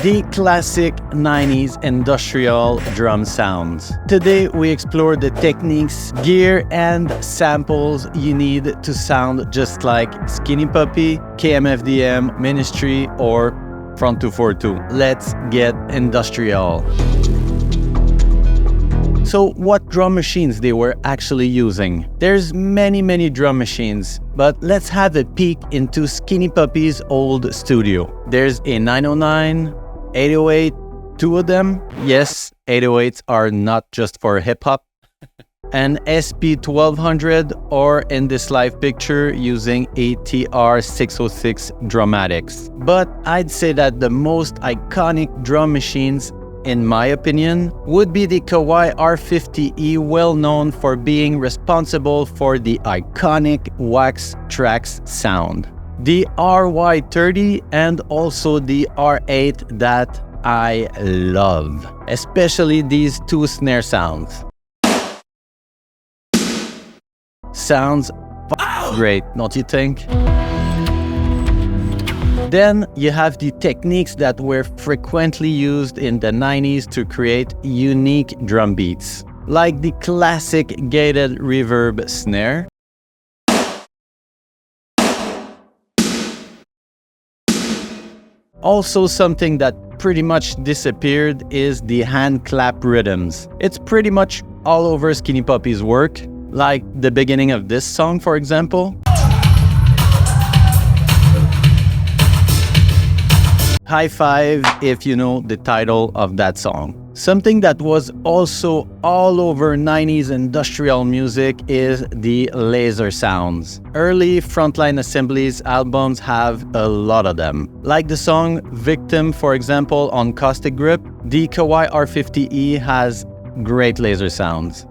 the classic 90s industrial drum sounds. Today we explore the techniques, gear and samples you need to sound just like Skinny Puppy, KMFDM, Ministry or Front 242. Let's get industrial. So what drum machines they were actually using? There's many drum machines, but let's have a peek into Skinny Puppy's old studio. There's a 909, 808, two of them. Yes, 808s are not just for hip-hop. An SP1200 or in this live picture using a TR606 Dramatics. But I'd say that the most iconic drum machines in my opinion, would be the Kawai R50E, well known for being responsible for the iconic Wax Trax sound. The RY30 and also the R8 that I love, especially these two snare sounds. Sounds great, don't you think? Then you have the techniques that were frequently used in the 90s to create unique drum beats, like the classic gated reverb snare, also something that pretty much disappeared is the hand clap rhythms. It's pretty much all over Skinny Puppy's work, like the beginning of this song for example. High five if you know the title of that song. Something that was also all over 90s industrial music is the laser sounds. Early Frontline Assemblies albums have a lot of them. Like the song Victim, for example, on Caustic Grip, the Kawai R50E has great laser sounds.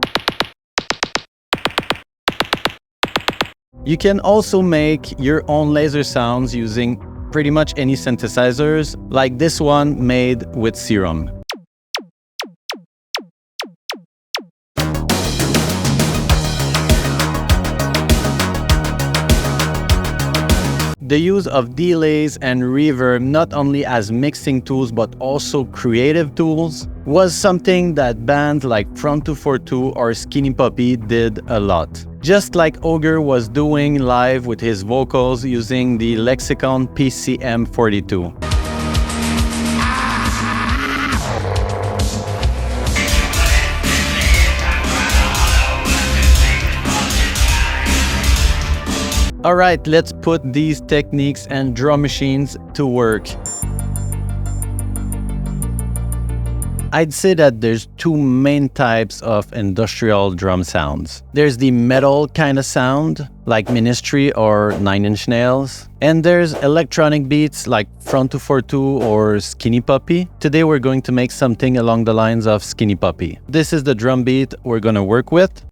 You can also make your own laser sounds using pretty much any synthesizers, like this one made with Serum. The use of delays and reverb not only as mixing tools but also creative tools was something that bands like Front 242 or Skinny Puppy did a lot. Just like Ogre was doing live with his vocals using the Lexicon PCM42. Alright, let's put these techniques and drum machines to work. I'd say that there's two main types of industrial drum sounds. There's the metal kind of sound, like Ministry or 9 Inch Nails. And there's electronic beats like Front 242 or Skinny Puppy. Today we're going to make something along the lines of Skinny Puppy. This is the drum beat we're gonna work with.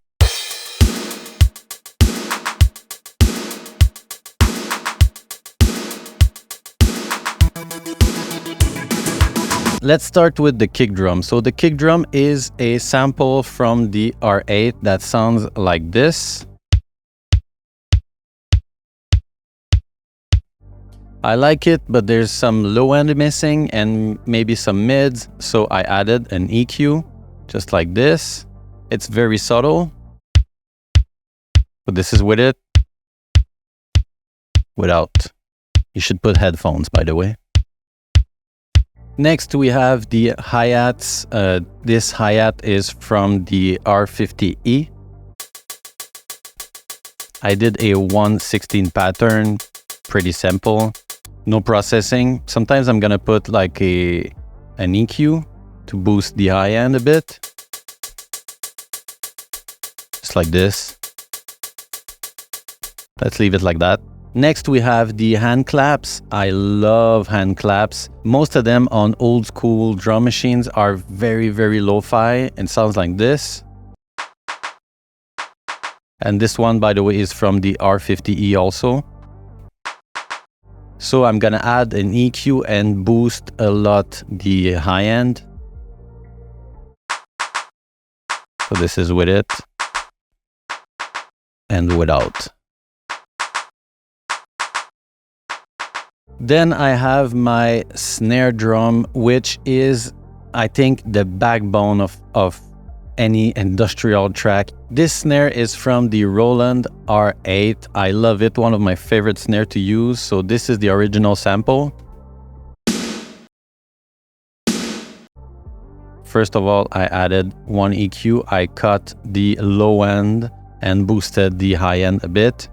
Let's start with the kick drum. So the kick drum is a sample from the R8 that sounds like this. I like it, but there's some low end missing and maybe some mids, so I added an EQ, just like this. It's very subtle. But this is with it, without. You should put headphones, by the way. Next, we have the hi-hats. This hi-hat is from the R50E. I did a 1/16 pattern, pretty simple, no processing. Sometimes I'm gonna put like an EQ to boost the high end a bit. Just like this. Let's leave it like that. Next, we have the hand claps. I love hand claps. Most of them on old school drum machines are very lo-fi and sounds like this. And this one, by the way, is from the R50E also. So I'm gonna add an EQ and boost a lot the high end. So this is with it and without. Then I have my snare drum, which is, I think, the backbone of any industrial track. This snare is from the Roland R8. I love it, one of my favorite snare to use. So this is the original sample. First of all, I added one EQ. I cut the low end and boosted the high end a bit.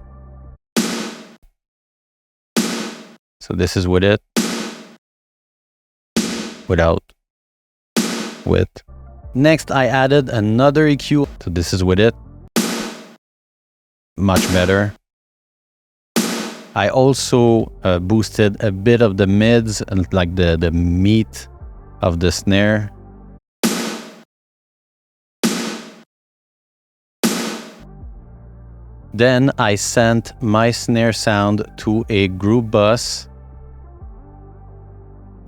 So this is with it, without, with. Next, I added another EQ. So this is with it. Much better. I also boosted a bit of the mids, and like the meat of the snare. Then I sent my snare sound to a group bus.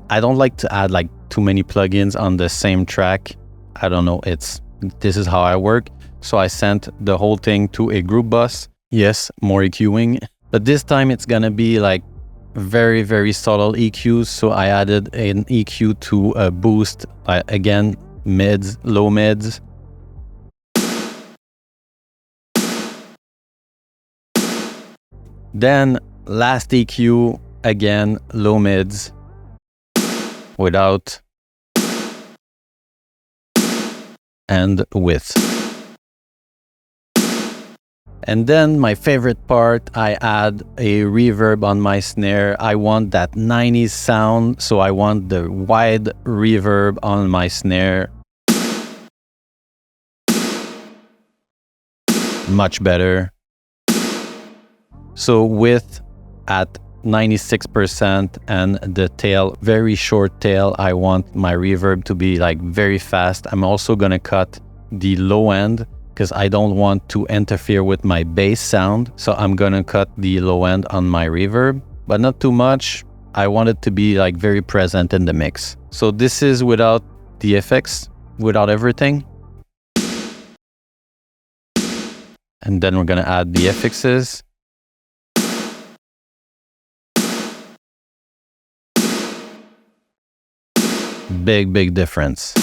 I don't like to add like too many plugins on the same track. I don't know, this is how I work. So I sent the whole thing to a group bus. Yes, more EQing, but this time it's gonna be like very, very subtle EQs. So I added an EQ to boost, again, mids, low mids. Then last EQ, again, low mids, without, and with. And then my favorite part, I add a reverb on my snare. I want that 90s sound, so I want the wide reverb on my snare. Much better. So width at 96% and the tail, very short tail. I want my reverb to be like very fast. I'm also gonna cut the low end because I don't want to interfere with my bass sound. So I'm gonna cut the low end on my reverb, but not too much. I want it to be like very present in the mix. So this is without the effects, without everything. And then we're gonna add the FXs. Big difference.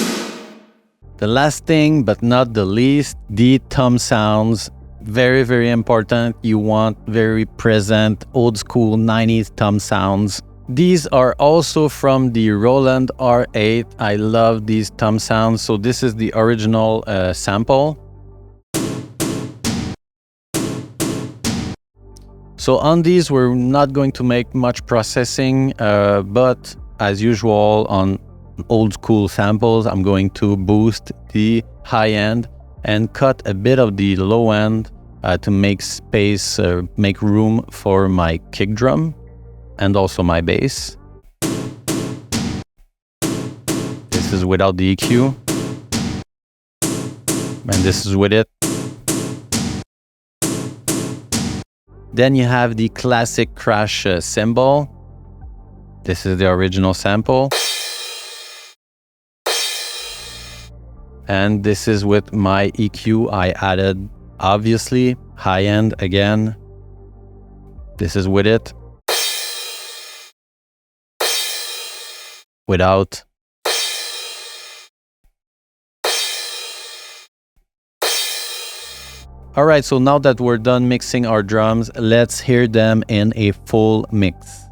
The last thing, but not the least, the tom sounds. Very, very important. You want very present, old school 90s tom sounds. These are also from the Roland R8. I love these tom sounds. So this is the original sample. So on these, we're not going to make much processing, but as usual on old school samples, I'm going to boost the high end and cut a bit of the low end to make space, make room for my kick drum and also my bass. This is without the EQ. And this is with it. Then you have the classic crash cymbal. This is the original sample. And this is with my EQ. I added, obviously, high end again. This is with it. Without. All right, so now that we're done mixing our drums, let's hear them in a full mix.